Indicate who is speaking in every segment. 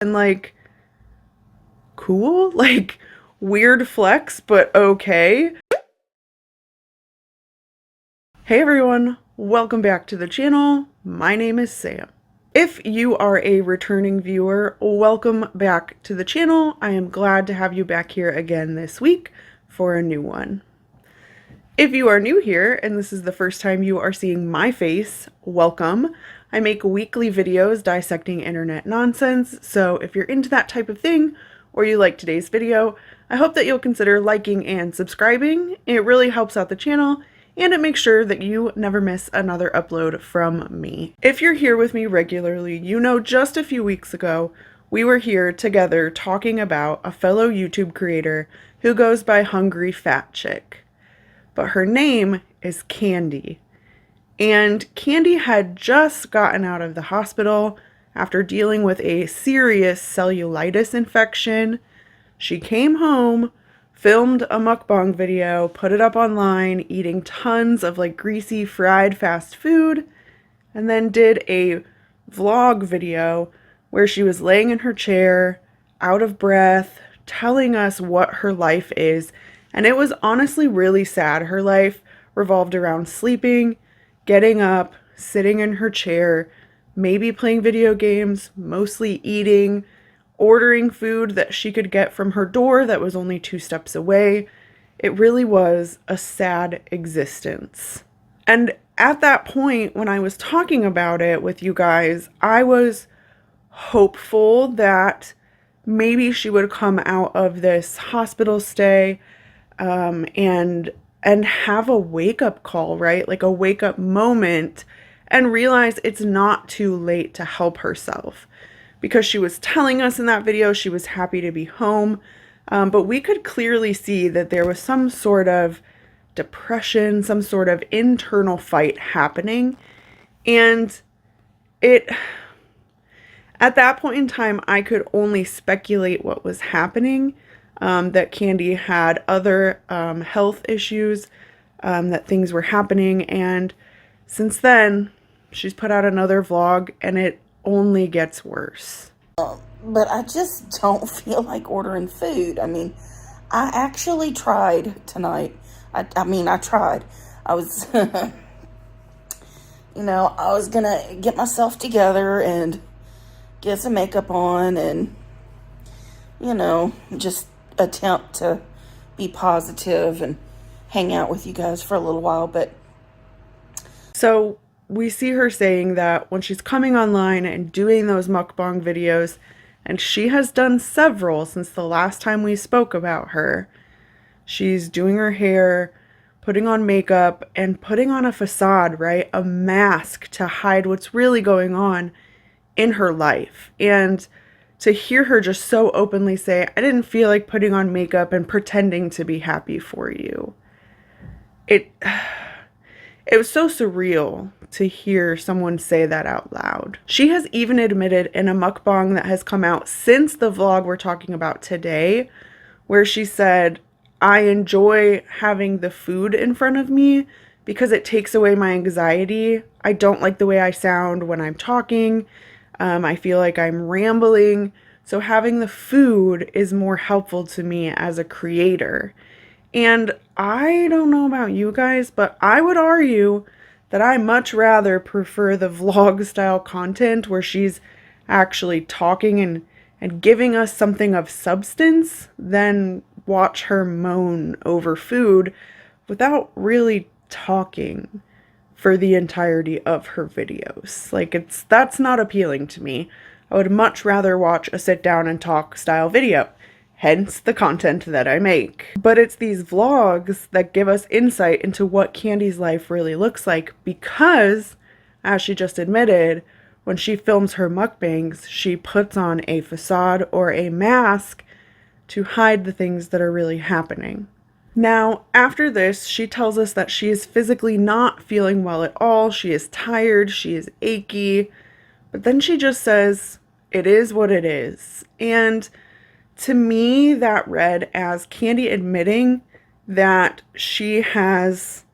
Speaker 1: And like, cool, like weird flex, but okay. Hey everyone, welcome back to the channel. My name is Sam. If you are a returning viewer, welcome back to the channel. I am glad to have you back here again this week for a new one. If you are new here and this is the first time you are seeing my face, welcome. I make weekly videos dissecting internet nonsense, so if you're into that type of thing or you like today's video, I hope that you'll consider liking and subscribing. It really helps out the channel and it makes sure that you never miss another upload from me. If you're here with me regularly, you know just a few weeks ago, we were here together talking about a fellow YouTube creator who goes by Hungry Fat Chick. But her name is Candy. And Candy had just gotten out of the hospital after dealing with a serious cellulitis infection. She came home, filmed a mukbang video, put it up online, eating tons of like greasy fried fast food, and then did a vlog video where she was laying in her chair, out of breath, telling us what her life is. And it was honestly really sad. Her life revolved around sleeping, getting up, sitting in her chair, maybe playing video games, mostly eating, ordering food that she could get from her door that was only 2 steps away. It really was a sad existence. And at that point, when I was talking about it with you guys, I was hopeful that maybe she would come out of this hospital stay and have a wake-up call, right? Like a wake-up moment and realize it's not too late to help herself. Because she was telling us in that video she was happy to be home, but we could clearly see that there was some sort of depression, some sort of internal fight happening. And at that point in time, I could only speculate what was happening. That Candy had other health issues, that things were happening, and since then, she's put out another vlog, and it only gets worse.
Speaker 2: But I just don't feel like ordering food. I mean, I actually tried tonight. I tried. I was, I was gonna get myself together and get some makeup on and, just attempt to be positive and hang out with you guys for a little while. But
Speaker 1: so we see her saying that when she's coming online and doing those mukbang videos, and she has done several since the last time we spoke about her, she's doing her hair, putting on makeup, and putting on a facade, right? A mask to hide what's really going on in her life. And to hear her just so openly say, I didn't feel like putting on makeup and pretending to be happy for you. It was so surreal to hear someone say that out loud. She has even admitted in a mukbang that has come out since the vlog we're talking about today, where she said, I enjoy having the food in front of me because it takes away my anxiety. I don't like the way I sound when I'm talking. I feel like I'm rambling, so having the food is more helpful to me as a creator. And I don't know about you guys, but I would argue that I much rather prefer the vlog style content where she's actually talking and giving us something of substance than watch her moan over food without really talking for the entirety of her videos. Like, that's not appealing to me. I would much rather watch a sit down and talk style video, hence the content that I make. But it's these vlogs that give us insight into what Candy's life really looks like because, as she just admitted, when she films her mukbangs, she puts on a facade or a mask to hide the things that are really happening. Now, after this, she tells us that she is physically not feeling well at all. She is tired, she is achy, but then she just says, it is what it is. And to me, that read as Candy admitting that she has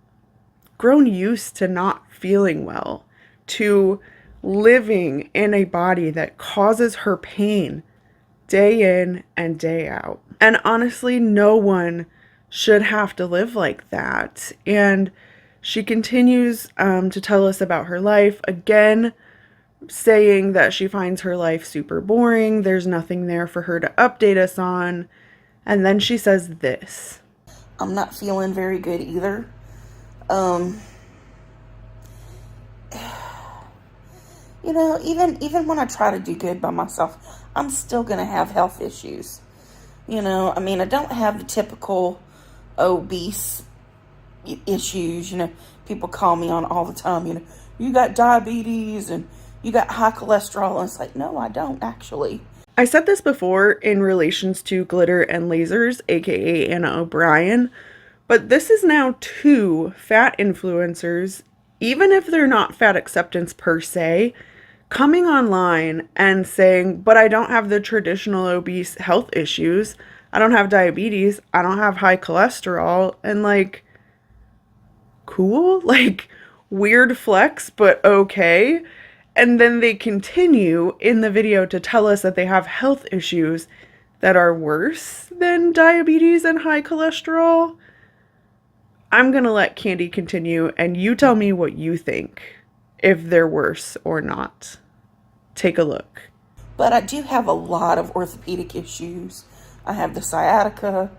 Speaker 1: grown used to not feeling well, to living in a body that causes her pain day in and day out. And honestly, no one should have to live like that. And she continues to tell us about her life, again, saying that she finds her life super boring. There's nothing there for her to update us on. And then she says this.
Speaker 2: I'm not feeling very good either. Um, even when I try to do good by myself, I'm still going to have health issues. I don't have the typical obese issues. People call me on all the time. You got diabetes and you got high cholesterol. And it's like, no, I don't actually.
Speaker 1: I said this before in relations to glitter and lasers, aka Anna O'Brien, but this is now two fat influencers, even if they're not fat acceptance per se, coming online and saying, but I don't have the traditional obese health issues. I don't have diabetes. I don't have high cholesterol. And like, cool, like weird flex, but okay. And then they continue in the video to tell us that they have health issues that are worse than diabetes and high cholesterol. I'm going to let Candy continue, and you tell me what you think, if they're worse or not. Take a look.
Speaker 2: But I do have a lot of orthopedic issues. I have the sciatica,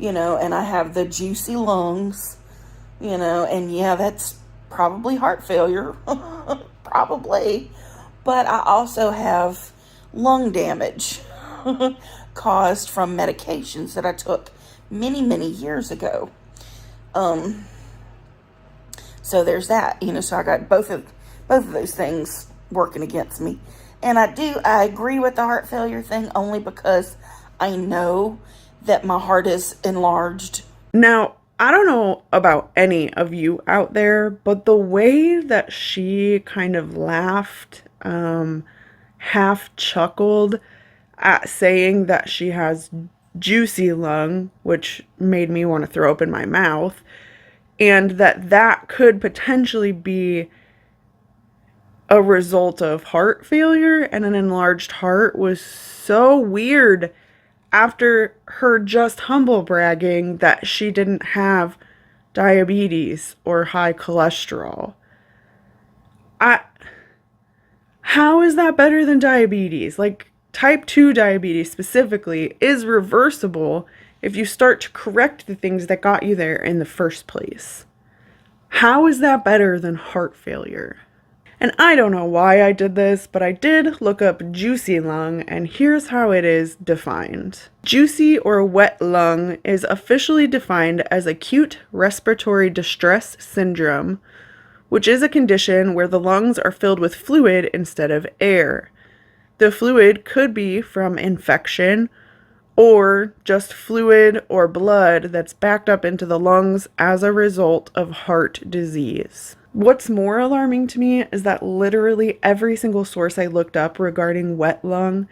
Speaker 2: and I have the juicy lungs, and yeah, that's probably heart failure. Probably. But I also have lung damage caused from medications that I took many, many years ago. So there's that, so I got both of those things working against me. And I agree with the heart failure thing only because I know that my heart is enlarged.
Speaker 1: Now, I don't know about any of you out there, but the way that she kind of laughed, half chuckled at saying that she has juicy lung, which made me want to throw up in my mouth, and that could potentially be a result of heart failure and an enlarged heart was so weird after her just humble bragging that she didn't have diabetes or high cholesterol. How is that better than diabetes? Like, type 2 diabetes specifically is reversible if you start to correct the things that got you there in the first place. How is that better than heart failure? And I don't know why I did this, but I did look up juicy lung, and here's how it is defined. Juicy or wet lung is officially defined as acute respiratory distress syndrome, which is a condition where the lungs are filled with fluid instead of air. The fluid could be from infection or just fluid or blood that's backed up into the lungs as a result of heart disease. What's more alarming to me is that literally every single source I looked up regarding wet lung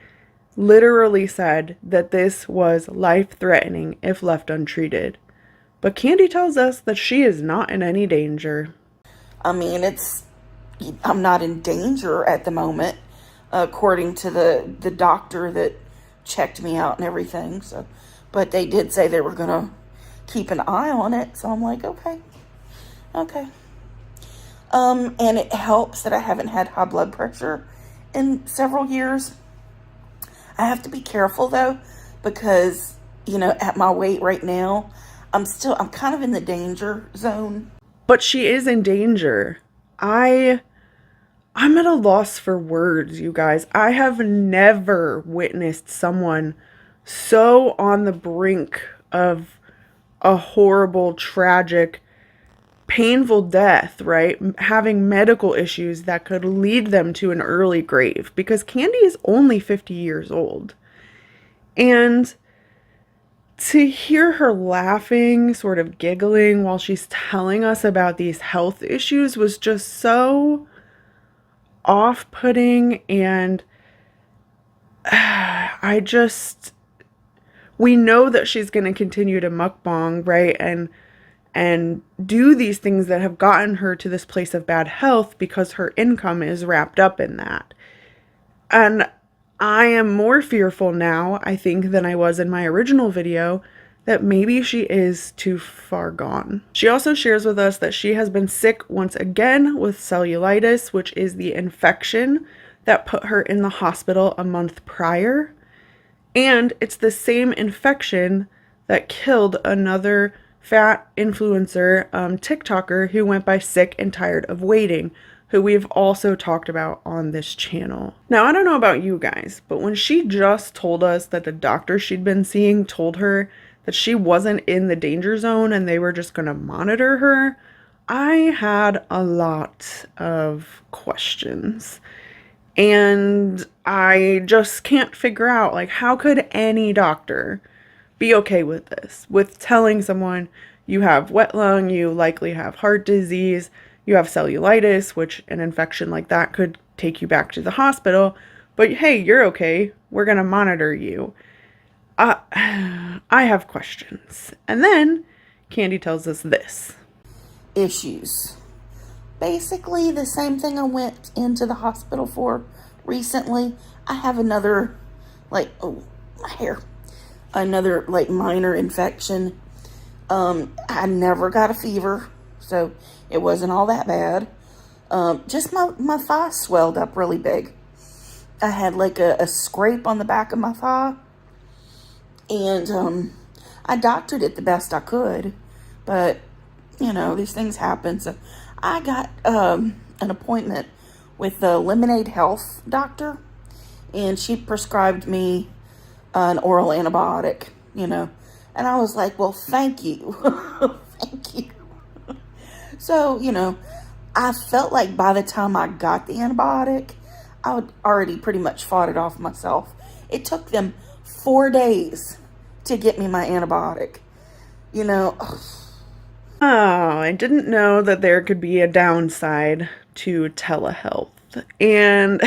Speaker 1: literally said that this was life-threatening if left untreated. But Candy tells us that she is not in any danger.
Speaker 2: I'm not in danger at the moment, according to the doctor that checked me out and everything. So, but they did say they were gonna keep an eye on it. So I'm like, okay. And it helps that I haven't had high blood pressure in several years. I have to be careful though, because, at my weight right now, I'm kind of in the danger zone.
Speaker 1: But she is in danger. I'm at a loss for words, you guys. I have never witnessed someone so on the brink of a horrible, tragic, painful death, right? Having medical issues that could lead them to an early grave, because Candy is only 50 years old. And to hear her laughing, sort of giggling while she's telling us about these health issues was just so off-putting. And we know that she's going to continue to mukbang, right? And do these things that have gotten her to this place of bad health because her income is wrapped up in that. And I am more fearful now, I think, than I was in my original video that maybe she is too far gone. She also shares with us that she has been sick once again with cellulitis, which is the infection that put her in the hospital a month prior. And it's the same infection that killed another fat influencer, TikToker, who went by Sick and Tired of Waiting, who we've also talked about on this channel. Now, I don't know about you guys, but when she just told us that the doctor she'd been seeing told her that she wasn't in the danger zone and they were just going to monitor her, I had a lot of questions. And I just can't figure out, like, how could any doctor be okay with this? With telling someone you have wet lung, you likely have heart disease, you have cellulitis, which an infection like that could take you back to the hospital, but hey, you're okay. We're going to monitor you. I have questions. And then Candy tells us this.
Speaker 2: Issues. Basically the same thing I went into the hospital for recently. I have another, like, oh, my hair. Another, like, minor infection. I never got a fever, so it wasn't all that bad. Just my thigh swelled up really big. I had, like, a scrape on the back of my thigh. And I doctored it the best I could. But, you know, these things happen. So I got an appointment with the Lemonade Health doctor, and she prescribed me an oral antibiotic, you know. And I was like, well, thank you. Thank you. So, you know, I felt like by the time I got the antibiotic, I would already pretty much fought it off myself. It took them 4 days to get me my antibiotic, you know.
Speaker 1: Oh, I didn't know that there could be a downside to telehealth. And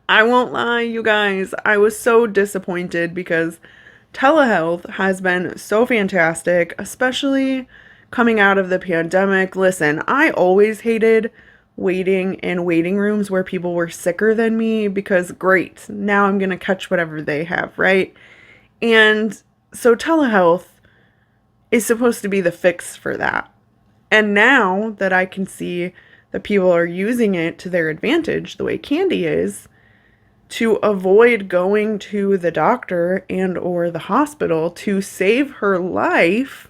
Speaker 1: I won't lie, you guys, I was so disappointed because telehealth has been so fantastic, especially coming out of the pandemic. Listen, I always hated waiting in waiting rooms where people were sicker than me because great, now I'm going to catch whatever they have, right? And so telehealth is supposed to be the fix for that. And now that I can see that people are using it to their advantage, the way Candy is, to avoid going to the doctor and or the hospital to save her life,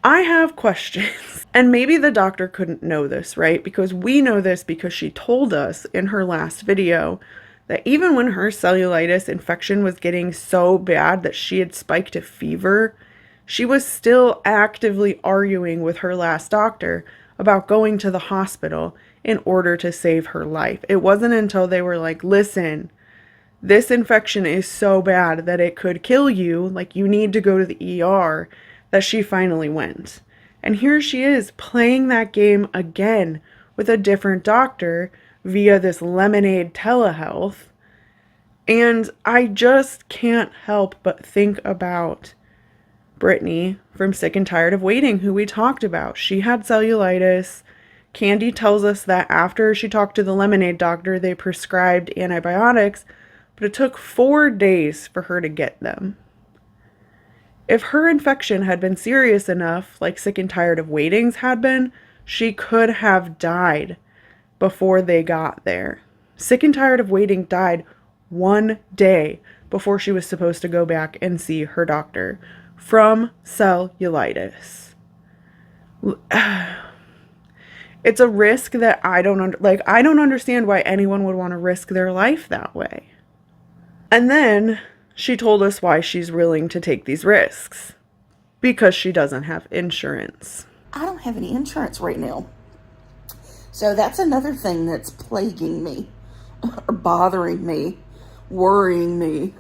Speaker 1: I have questions. And maybe the doctor couldn't know this, right? Because we know this because she told us in her last video that even when her cellulitis infection was getting so bad that she had spiked a fever, she was still actively arguing with her last doctor about going to the hospital in order to save her life. It wasn't until they were like, listen, this infection is so bad that it could kill you, like you need to go to the ER, that she finally went. And here she is playing that game again with a different doctor via this Lemonade telehealth. And I just can't help but think about Brittany from Sick and Tired of Waiting, who we talked about. She had cellulitis. Candy tells us that after she talked to the Lemonade doctor, they prescribed antibiotics, but it took 4 days for her to get them. If her infection had been serious enough, like Sick and Tired of Waiting's had been, she could have died before they got there. Sick and Tired of Waiting died 1 day before she was supposed to go back and see her doctor from cellulitis. It's a risk that I don't understand why anyone would want to risk their life that way. And then she told us why she's willing to take these risks. Because she doesn't have insurance.
Speaker 2: I don't have any insurance right now. So that's another thing that's plaguing me, or bothering me, worrying me.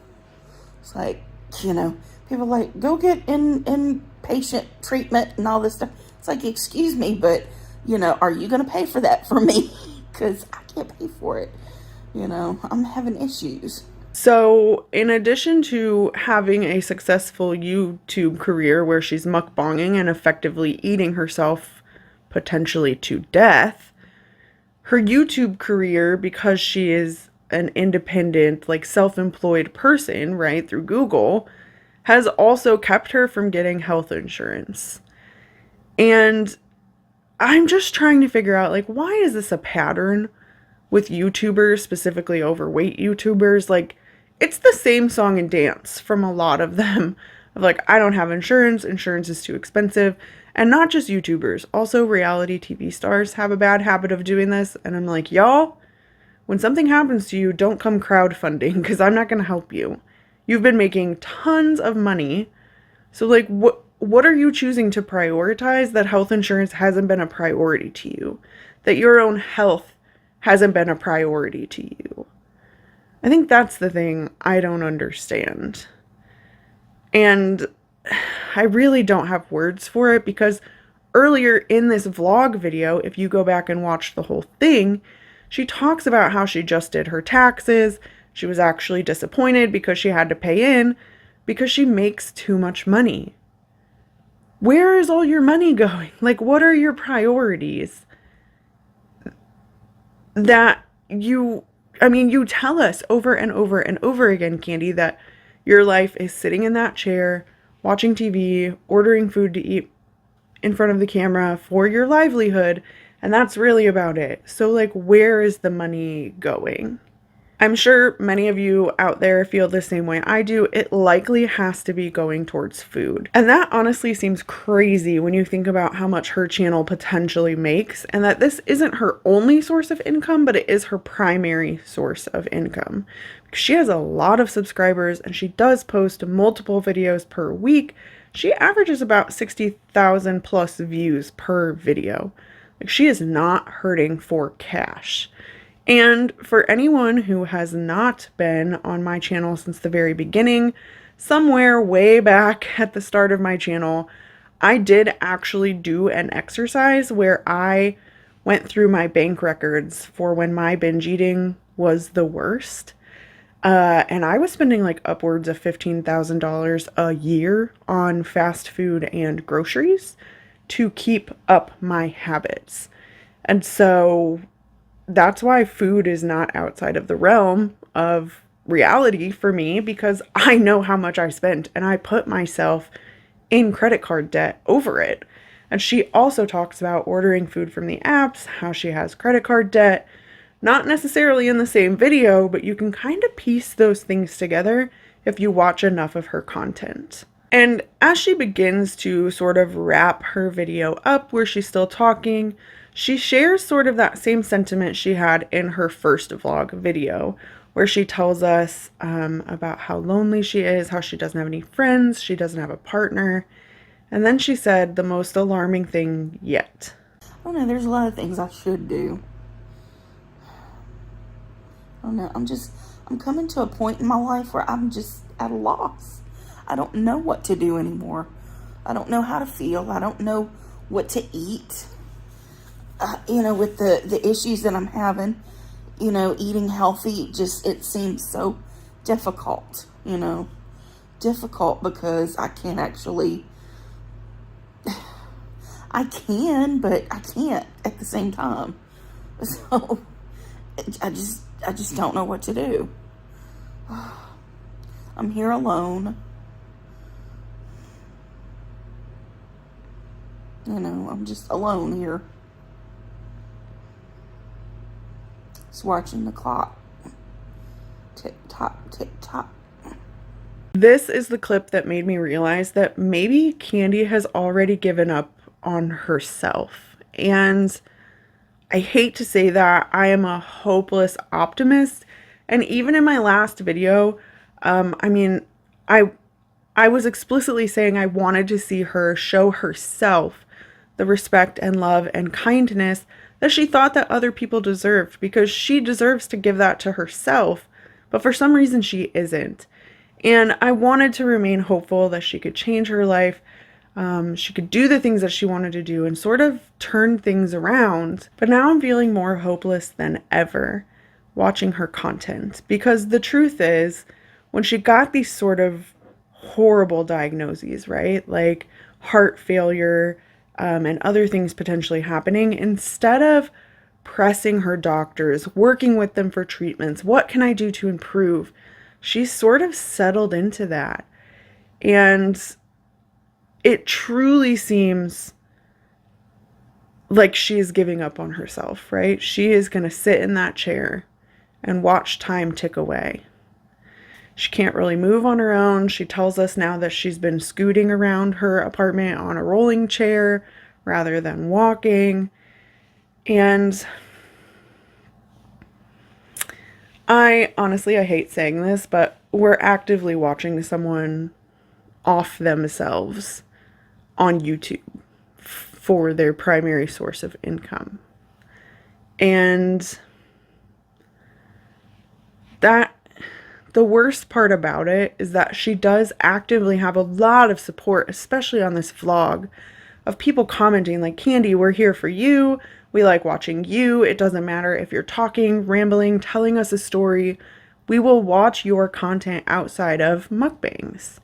Speaker 2: It's like, you know, people are like, go get inpatient treatment and all this stuff. It's like, excuse me, but, you know, are you going to pay for that for me? Because I can't pay for it. You know, I'm having issues.
Speaker 1: So, in addition to having a successful YouTube career where she's mukbanging and effectively eating herself potentially to death, her YouTube career, because she is an independent, like self-employed person, right, through Google, has also kept her from getting health insurance. And I'm just trying to figure out, like, why is this a pattern with YouTubers, specifically overweight YouTubers? Like, it's the same song and dance from a lot of them of like, I don't have insurance, insurance is too expensive. And not just YouTubers, also reality TV stars have a bad habit of doing this. And I'm like, y'all, when something happens to you, don't come crowdfunding because I'm not going to help you. You've been making tons of money. So like what are you choosing to prioritize that health insurance hasn't been a priority to you? That your own health hasn't been a priority to you? I think that's the thing I don't understand. And I really don't have words for it because earlier in this vlog video, if you go back and watch the whole thing, she talks about how she just did her taxes. She was actually disappointed because she had to pay in because she makes too much money. Where is all your money going? Like, what are your priorities? You tell us over and over and over again, Candy, that your life is sitting in that chair, watching TV, ordering food to eat in front of the camera for your livelihood, and that's really about it. So, like, where is the money going? I'm sure many of you out there feel the same way I do. It likely has to be going towards food. And that honestly seems crazy when you think about how much her channel potentially makes, and that this isn't her only source of income, but it is her primary source of income. She has a lot of subscribers and she does post multiple videos per week. She averages about 60,000 plus views per video. Like, she is not hurting for cash. And for anyone who has not been on my channel since the very beginning, somewhere way back at the start of my channel, I did actually do an exercise where I went through my bank records for when my binge eating was the worst. And I was spending like upwards of $15,000 a year on fast food and groceries to keep up my habits. And so that's why food is not outside of the realm of reality for me, because I know how much I spent and I put myself in credit card debt over it. And she also talks about ordering food from the apps, how she has credit card debt, not necessarily in the same video, but you can kind of piece those things together if you watch enough of her content. And as she begins to sort of wrap her video up where she's still talking, she shares sort of that same sentiment she had in her first vlog video, where she tells us about how lonely she is, how she doesn't have any friends, she doesn't have a partner. And then she said the most alarming thing yet.
Speaker 2: Oh no, there's a lot of things I should do. Oh no, I'm coming to a point in my life where I'm just at a loss. I don't know what to do anymore. I don't know how to feel. I don't know what to eat. With the issues that I'm having, eating healthy, it seems so difficult, difficult because I can't actually, I can, but I can't at the same time. So I just don't know what to do. I'm here alone. I'm just alone here. Just watching the clock. Tick tock, tick tock.
Speaker 1: This is the clip that made me realize that maybe Candy has already given up on herself. And I hate to say that. I am a hopeless optimist. And even in my last video, I was explicitly saying I wanted to see her show herself the respect and love and kindness that she thought that other people deserved, because she deserves to give that to herself, but for some reason she isn't. And I wanted to remain hopeful that she could change her life, she could do the things that she wanted to do and sort of turn things around. But now I'm feeling more hopeless than ever watching her content, because the truth is, when she got these sort of horrible diagnoses, right, like heart failure, and other things potentially happening, instead of pressing her doctors, working with them for treatments. What can I do to improve? She's sort of settled into that. And it truly seems like she's giving up on herself, right? She is going to sit in that chair and watch time tick away. She can't really move on her own. She tells us now that she's been scooting around her apartment on a rolling chair rather than walking. And I hate saying this, but we're actively watching someone off themselves on YouTube for their primary source of income. And that the worst part about it is that she does actively have a lot of support, especially on this vlog, of people commenting like, Candy, we're here for you. We like watching you. It doesn't matter if you're talking, rambling, telling us a story. We will watch your content outside of mukbangs.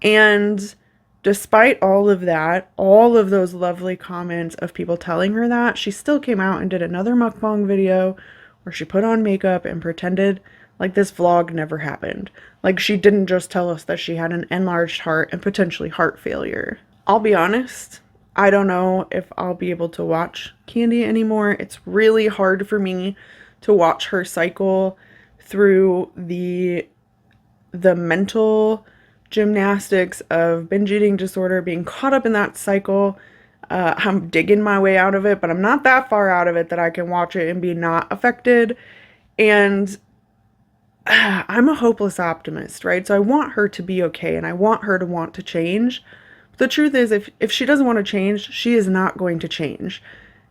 Speaker 1: And despite all of that, all of those lovely comments of people telling her that, she still came out and did another mukbang video where she put on makeup and pretended like this vlog never happened. Like she didn't just tell us that she had an enlarged heart and potentially heart failure. I'll be honest, I don't know if I'll be able to watch Candy anymore. It's really hard for me to watch her cycle through the mental gymnastics of binge eating disorder, being caught up in that cycle. I'm digging my way out of it, but I'm not that far out of it that I can watch it and be not affected. And I'm a hopeless optimist, right? So I want her to be okay and I want her to want to change. The truth is, if she doesn't want to change, she is not going to change.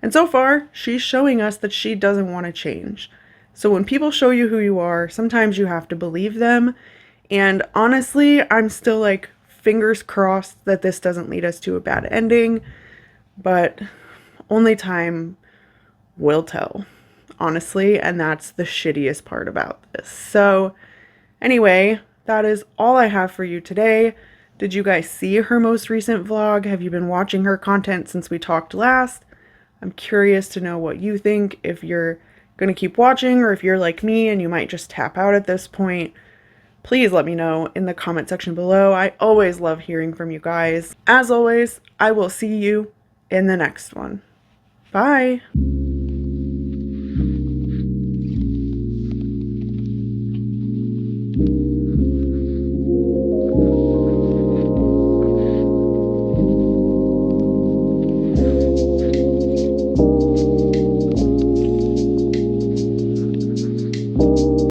Speaker 1: And so far, she's showing us that she doesn't want to change. So when people show you who you are, sometimes you have to believe them. And honestly, I'm still like fingers crossed that this doesn't lead us to a bad ending. But only time will tell, honestly. And that's the shittiest part about this. So anyway, that is all I have for you today. Did you guys see her most recent vlog? Have you been watching her content since we talked last? I'm curious to know what you think, if you're going to keep watching or if you're like me and you might just tap out at this point. Please let me know in the comment section below. I always love hearing from you guys. As always, I will see you in the next one. Bye.